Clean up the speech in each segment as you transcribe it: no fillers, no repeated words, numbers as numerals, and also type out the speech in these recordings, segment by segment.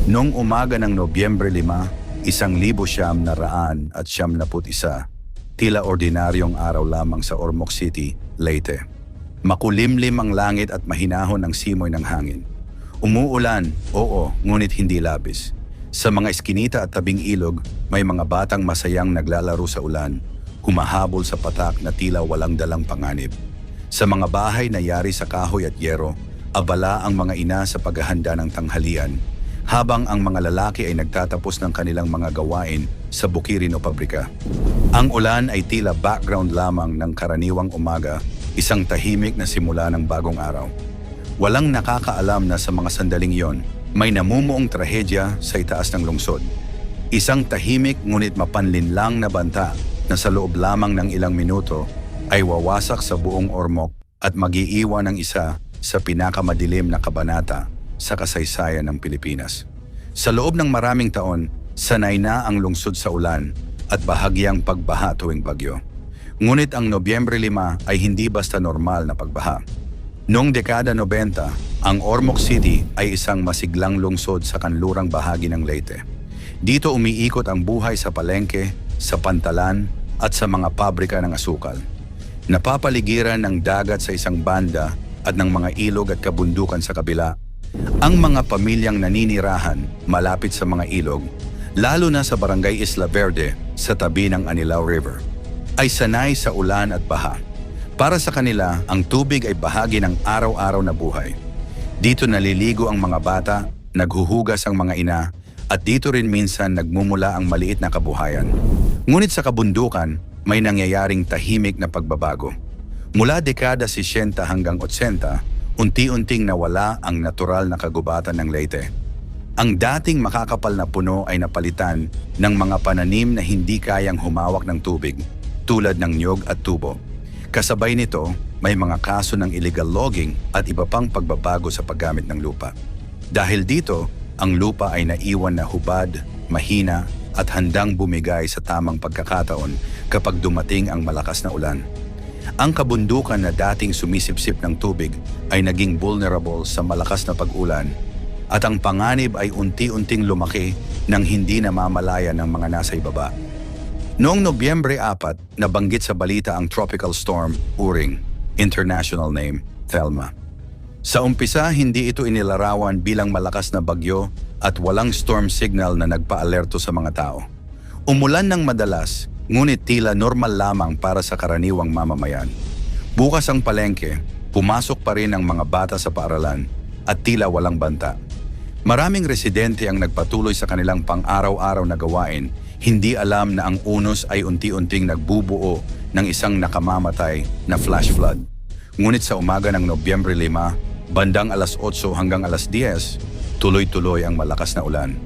Noong umaga ng Nobyembre 5, 1971, tila ordinaryong araw lamang sa Ormoc City, Leyte. Makulimlim ang langit at mahinahon ang simoy ng hangin. Umuulan, oo, ngunit hindi labis. Sa mga eskinita at tabing ilog, may mga batang masayang naglalaro sa ulan, humahabol sa patak na tila walang dalang panganib. Sa mga bahay na yari sa kahoy at yero, abala ang mga ina sa paghahanda ng tanghalian, habang ang mga lalaki ay nagtatapos ng kanilang mga gawain sa bukirin o pabrika. Ang ulan ay tila background lamang ng karaniwang umaga, isang tahimik na simula ng bagong araw. Walang nakakaalam na sa mga sandaling iyon, may namumuong trahedya sa itaas ng lungsod. Isang tahimik ngunit mapanlinlang na banta na sa loob lamang ng ilang minuto ay wawasak sa buong Ormoc at mag-iiwan ng isa sa pinakamadilim na kabanata sa kasaysayan ng Pilipinas. Sa loob ng maraming taon, sanay na ang lungsod sa ulan at bahagyang pagbaha tuwing bagyo. Ngunit ang Nobyembre 5 ay hindi basta normal na pagbaha. Noong dekada 90, ang Ormoc City ay isang masiglang lungsod sa kanlurang bahagi ng Leyte. Dito umiikot ang buhay sa palengke, sa pantalan at sa mga pabrika ng asukal. Napapaligiran ng dagat sa isang banda at ng mga ilog at kabundukan sa kabila. Ang mga pamilyang naninirahan malapit sa mga ilog, lalo na sa Barangay Isla Verde sa tabi ng Anilao River, ay sanay sa ulan at baha. Para sa kanila, ang tubig ay bahagi ng araw-araw na buhay. Dito naliligo ang mga bata, naghuhugas ang mga ina, at dito rin minsan nagmumula ang maliit na kabuhayan. Ngunit sa kabundukan, may nangyayaring tahimik na pagbabago. Mula dekada 60 hanggang 80, unti-unting nawala ang natural na kagubatan ng Leyte. Ang dating makakapal na puno ay napalitan ng mga pananim na hindi kayang humawak ng tubig, tulad ng niyog at tubo. Kasabay nito, may mga kaso ng illegal logging at iba pang pagbabago sa paggamit ng lupa. Dahil dito, ang lupa ay naiwan na hubad, mahina at handang bumigay sa tamang pagkakataon kapag dumating ang malakas na ulan. Ang kabundukan na dating sumisipsip ng tubig ay naging vulnerable sa malakas na pag-ulan at ang panganib ay unti-unting lumaki nang hindi namamalaya ng mga nasa ibaba. Noong Nobyembre 4, nabanggit sa balita ang tropical storm Uring, international name, Thelma. Sa umpisa, hindi ito inilarawan bilang malakas na bagyo at walang storm signal na nagpa-alerto sa mga tao. Umulan ng madalas, ngunit tila normal lamang para sa karaniwang mamamayan. Bukas ang palengke, pumasok pa rin ang mga bata sa paaralan at tila walang banta. Maraming residente ang nagpatuloy sa kanilang pang-araw-araw na gawain, hindi alam na ang unos ay unti-unting nagbubuo ng isang nakamamatay na flash flood. Ngunit sa umaga ng Nobyembre 5, bandang alas 8 hanggang alas 10, tuloy-tuloy ang malakas na ulan.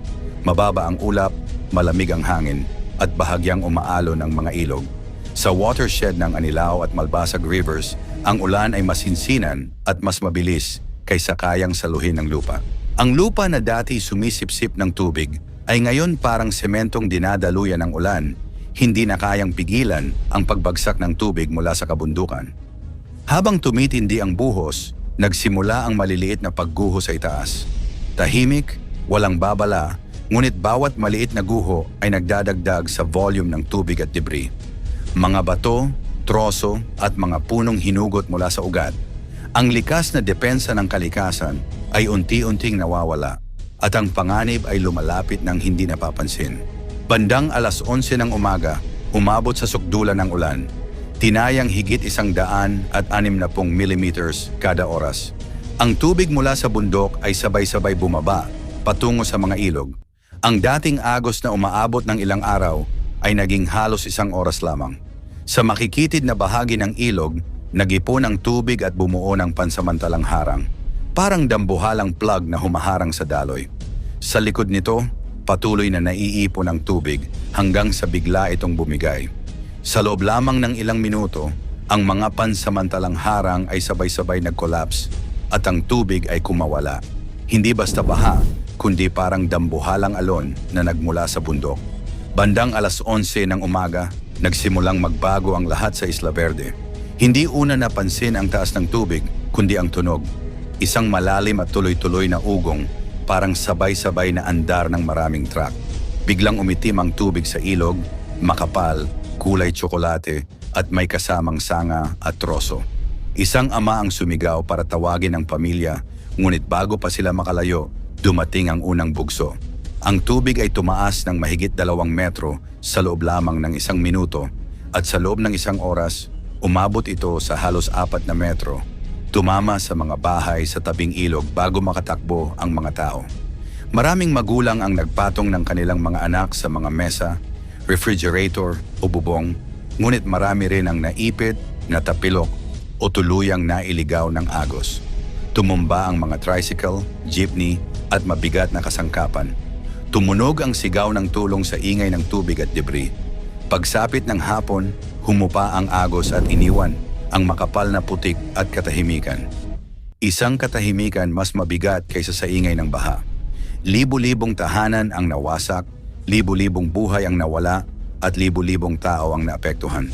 Mababa ang ulap, malamig ang hangin, at bahagyang umaalo ng mga ilog. Sa watershed ng Anilao at Malbasag Rivers, ang ulan ay masinsinan at mas mabilis kaysa kayang saluhin ng lupa. Ang lupa na dati sumisipsip ng tubig ay ngayon parang sementong dinadaluyan ng ulan, hindi na kayang pigilan ang pagbagsak ng tubig mula sa kabundukan. Habang tumitindi ang buhos, nagsimula ang maliliit na pagguho sa itaas. Tahimik, walang babala, ngunit bawat maliit na guho ay nagdadagdag sa volume ng tubig at debris. Mga bato, troso at mga punong hinugot mula sa ugat. Ang likas na depensa ng kalikasan ay unti-unting nawawala at ang panganib ay lumalapit ng hindi napapansin. Bandang alas 11 ng umaga, umabot sa sukdulan ng ulan. Tinayang higit 160 millimeters kada oras. Ang tubig mula sa bundok ay sabay-sabay bumaba patungo sa mga ilog. Ang dating agos na umaabot ng ilang araw ay naging halos 1 oras lamang. Sa makikitid na bahagi ng ilog, nag-ipon ang tubig at bumuo ng pansamantalang harang. Parang dambuhalang plug na humaharang sa daloy. Sa likod nito, patuloy na naiipon ang tubig hanggang sa bigla itong bumigay. Sa loob lamang ng ilang minuto, ang mga pansamantalang harang ay sabay-sabay nag-collapse at ang tubig ay kumawala. Hindi basta baha, kundi parang dambuhalang alon na nagmula sa bundok. Bandang alas 11 ng umaga, nagsimulang magbago ang lahat sa Isla Verde. Hindi una napansin ang taas ng tubig, kundi ang tunog. Isang malalim at tuloy-tuloy na ugong, parang sabay-sabay na andar ng maraming truck. Biglang umitim ang tubig sa ilog, makapal, kulay tsokolate at may kasamang sanga at troso. Isang ama ang sumigaw para tawagin ang pamilya, ngunit bago pa sila makalayo, dumating ang unang bugso. Ang tubig ay tumaas ng mahigit 2 metro sa loob lamang ng 1 minuto at sa loob ng 1 oras, umabot ito sa halos 4 na metro. Tumama sa mga bahay sa tabing ilog bago makatakbo ang mga tao. Maraming magulang ang nagpatong ng kanilang mga anak sa mga mesa, refrigerator o bubong, ngunit marami rin ang naipit, natapilok o tuluyang nailigaw ng agos. Tumumba ang mga tricycle, jeepney at mabigat na kasangkapan. Tumunog ang sigaw ng tulong sa ingay ng tubig at debris. Pagsapit ng hapon, humupa ang agos at iniwan ang makapal na putik at katahimikan. Isang katahimikan mas mabigat kaysa sa ingay ng baha. Libu-libong tahanan ang nawasak, libu-libong buhay ang nawala, at libu-libong tao ang naapektuhan.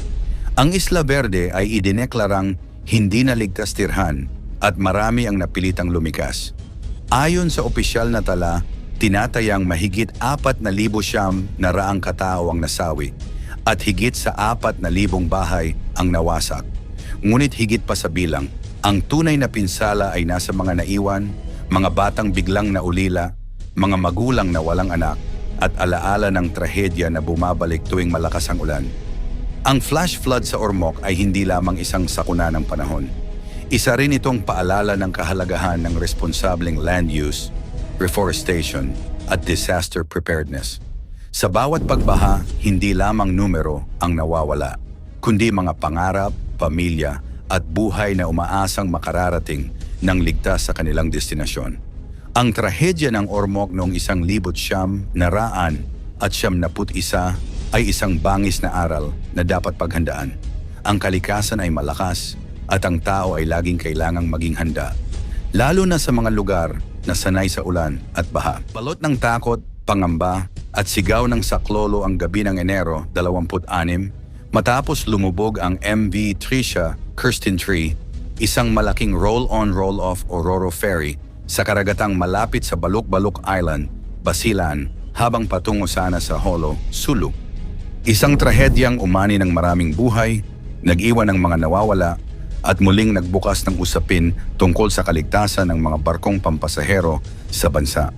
Ang Isla Verde ay idineklarang hindi na ligtas tirhan at marami ang napilitang lumikas. Ayon sa opisyal na tala, tinatayang mahigit 4,000 siyam na raang katao ang nasawi at higit sa 4,000 bahay ang nawasak. Ngunit higit pa sa bilang, ang tunay na pinsala ay nasa mga naiwan, mga batang biglang naulila, mga magulang na walang anak, at alaala ng trahedya na bumabalik tuwing malakas ang ulan. Ang flash flood sa Ormoc ay hindi lamang isang sakuna ng panahon. Isa rin itong paalala ng kahalagahan ng responsableng land use, reforestation, at disaster preparedness. Sa bawat pagbaha, hindi lamang numero ang nawawala, kundi mga pangarap, pamilya, at buhay na umaasang makararating ng ligtas sa kanilang destinasyon. Ang trahedya ng Ormoc noong 1900 at 1991 ay isang bangis na aral na dapat paghandaan. Ang kalikasan ay malakas at ang tao ay laging kailangang maging handa, lalo na sa mga lugar na sanay sa ulan at baha. Balot ng takot, pangamba at sigaw ng saklolo ang gabi ng Enero 26 matapos lumubog ang MV Tricia Kirsten Tree, isang malaking roll-on roll-off o Roro ferry sa karagatang malapit sa Baluk-Baluk Island, Basilan, habang patungo sana sa Holo, Sulu. Isang trahedyang umani ng maraming buhay, nag-iwan ng mga nawawala at muling nagbukas ng usapin tungkol sa kaligtasan ng mga barkong pampasahero sa bansa.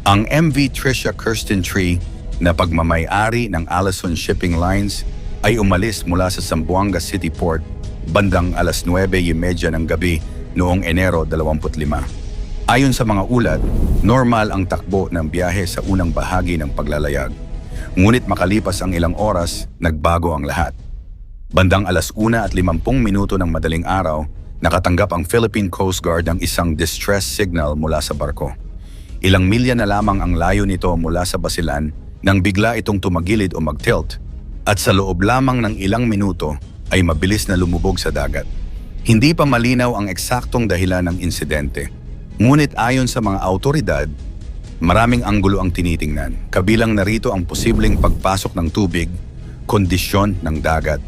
Ang MV Tricia Kirsten Tree na pagmamay-ari ng Allison Shipping Lines ay umalis mula sa Zamboanga City Port bandang alas 9:30 ng gabi noong Enero 25. Ayon sa mga ulat, normal ang takbo ng biyahe sa unang bahagi ng paglalayag. Ngunit makalipas ang ilang oras, nagbago ang lahat. Bandang alas 1:50 ng madaling araw, nakatanggap ang Philippine Coast Guard ng isang distress signal mula sa barko. Ilang milya na lamang ang layo nito mula sa Basilan nang bigla itong tumagilid o mag-tilt. At sa loob lamang ng ilang minuto ay mabilis na lumubog sa dagat. Hindi pa malinaw ang eksaktong dahilan ng insidente. Ngunit ayon sa mga autoridad, maraming anggulo ang tinitingnan. Kabilang narito ang posibleng pagpasok ng tubig, kondisyon ng dagat,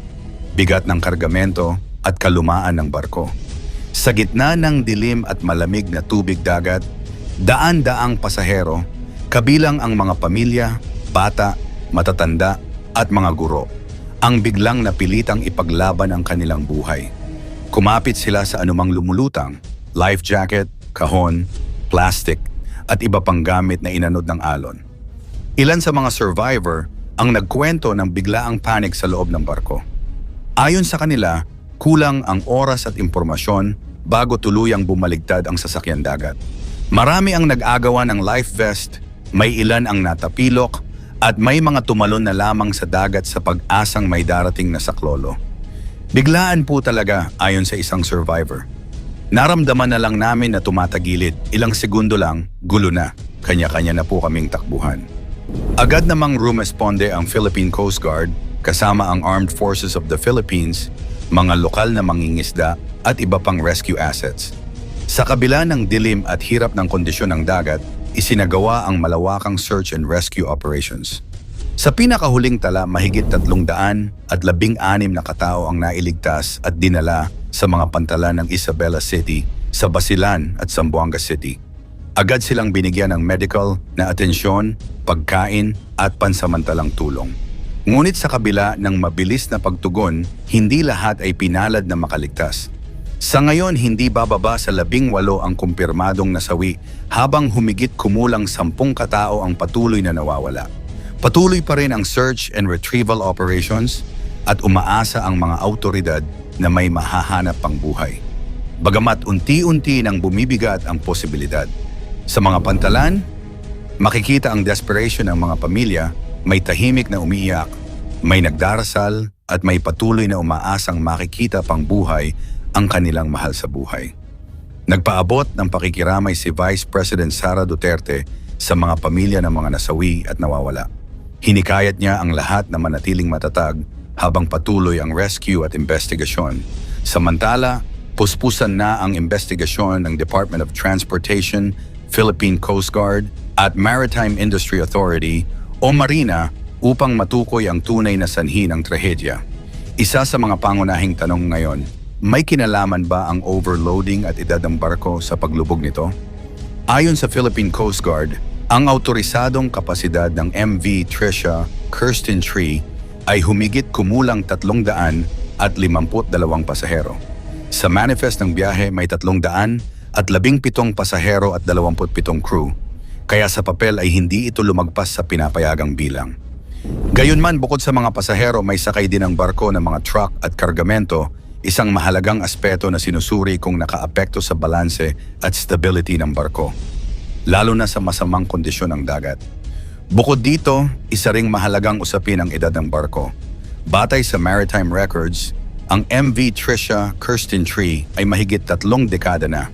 bigat ng kargamento at kalumaan ng barko. Sa gitna ng dilim at malamig na tubig dagat, daan-daang pasahero, kabilang ang mga pamilya, bata, matatanda, at mga guro, ang biglang napilitang ipaglaban ang kanilang buhay. Kumapit sila sa anumang lumulutang, life jacket, kahon, plastic, at iba pang gamit na inanod ng alon. Ilan sa mga survivor ang nagkwento ng biglaang panic sa loob ng barko. Ayon sa kanila, kulang ang oras at impormasyon bago tuluyang bumaligtad ang sasakyan dagat. Marami ang nag-agawan ng life vest, may ilan ang natapilok, at may mga tumalon na lamang sa dagat sa pag-asang may darating na saklolo. Biglaan po talaga ayon sa isang survivor. Naramdaman na lang namin na tumatagilid, ilang segundo lang, gulo na, kanya-kanya na po kaming takbuhan. Agad namang rumesponde ang Philippine Coast Guard kasama ang Armed Forces of the Philippines, mga lokal na mangingisda at iba pang rescue assets. Sa kabila ng dilim at hirap ng kondisyon ng dagat, isinagawa ang malawakang search and rescue operations. Sa pinakahuling tala, mahigit 316 na katao ang nailigtas at dinala sa mga pantalan ng Isabela City, sa Basilan at Zamboanga City. Agad silang binigyan ng medical na atensyon, pagkain at pansamantalang tulong. Ngunit sa kabila ng mabilis na pagtugon, hindi lahat ay pinalad na makaligtas. Sa ngayon, hindi bababa sa 18 ang kumpirmadong nasawi habang humigit kumulang 10 katao ang patuloy na nawawala. Patuloy pa rin ang search and retrieval operations at umaasa ang mga autoridad na may mahahanap pang buhay. Bagamat unti-unti nang bumibigat ang posibilidad. Sa mga pantalan, makikita ang desperation ng mga pamilya, may tahimik na umiiyak, may nagdarasal at may patuloy na umaasang makikita pang buhay ang kanilang mahal sa buhay. Nagpaabot ng pakikiramay si Vice President Sara Duterte sa mga pamilya ng mga nasawi at nawawala. Hinikayat niya ang lahat na manatiling matatag habang patuloy ang rescue at investigasyon. Samantala, puspusan na ang investigasyon ng Department of Transportation, Philippine Coast Guard at Maritime Industry Authority o Marina upang matukoy ang tunay na sanhi ng trahedya. Isa sa mga pangunahing tanong ngayon, may kinalaman ba ang overloading at edad ng barko sa paglubog nito? Ayon sa Philippine Coast Guard, ang autorisadong kapasidad ng MV Tricia Kirsten Tree ay humigit kumulang 352 pasahero. Sa manifest ng biyahe may 317 pasahero at 27 crew, kaya sa papel ay hindi ito lumagpas sa pinapayagang bilang. Gayunman, bukod sa mga pasahero, may sakay din ang barko ng mga truck at kargamento, isang mahalagang aspeto na sinusuri kung nakaapekto sa balanse at stability ng barko, lalo na sa masamang kondisyon ng dagat. Bukod dito, isa ring mahalagang usapin ang edad ng barko. Batay sa maritime records, ang MV Tricia Kirsten Tree ay mahigit 3 dekada na.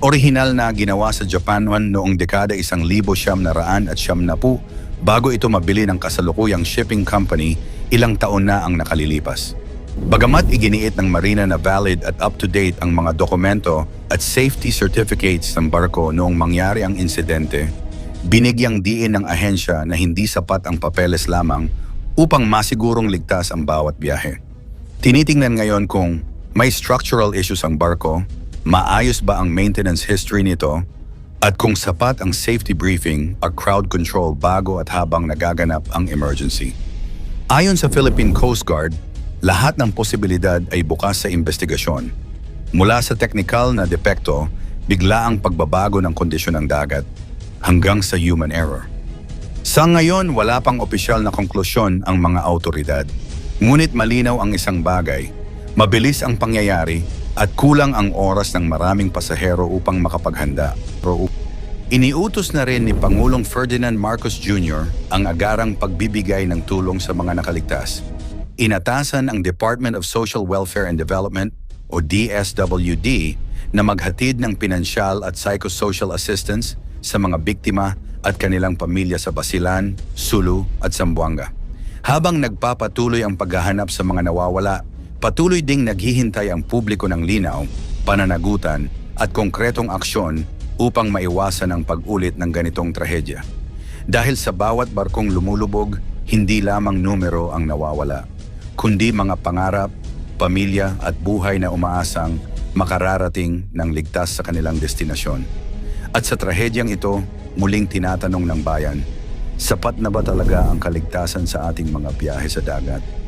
Orihinal na ginawa sa Japan noong dekada 1970 bago ito mabili ng kasalukuyang shipping company, ilang taon na ang nakalilipas. Bagamat iginiit ng Marina na valid at up-to-date ang mga dokumento at safety certificates ng barko noong mangyari ang insidente, binigyang diin ng ahensya na hindi sapat ang papeles lamang upang masigurong ligtas ang bawat biyahe. Tinitingnan ngayon kung may structural issues ang barko, maayos ba ang maintenance history nito, at kung sapat ang safety briefing at crowd control bago at habang nagaganap ang emergency. Ayon sa Philippine Coast Guard, lahat ng posibilidad ay bukas sa investigasyon. Mula sa teknikal na depekto, biglaang pagbabago ng kondisyon ng dagat, hanggang sa human error. Sa ngayon, wala pang opisyal na konklusyon ang mga autoridad. Ngunit malinaw ang isang bagay, mabilis ang pangyayari at kulang ang oras ng maraming pasahero upang makapaghanda. Iniutos na rin ni Pangulong Ferdinand Marcos Jr. ang agarang pagbibigay ng tulong sa mga nakaligtas. Inatasan ang Department of Social Welfare and Development o DSWD na maghatid ng pinansyal at psychosocial assistance sa mga biktima at kanilang pamilya sa Basilan, Sulu at Zamboanga. Habang nagpapatuloy ang paghahanap sa mga nawawala, patuloy ding naghihintay ang publiko ng linaw, pananagutan at konkretong aksyon upang maiwasan ang pag-ulit ng ganitong trahedya. Dahil sa bawat barkong lumulubog, hindi lamang numero ang nawawala, kundi mga pangarap, pamilya at buhay na umaasang makararating ng ligtas sa kanilang destinasyon. At sa trahedyang ito, muling tinatanong ng bayan, sapat na ba talaga ang kaligtasan sa ating mga biyahe sa dagat?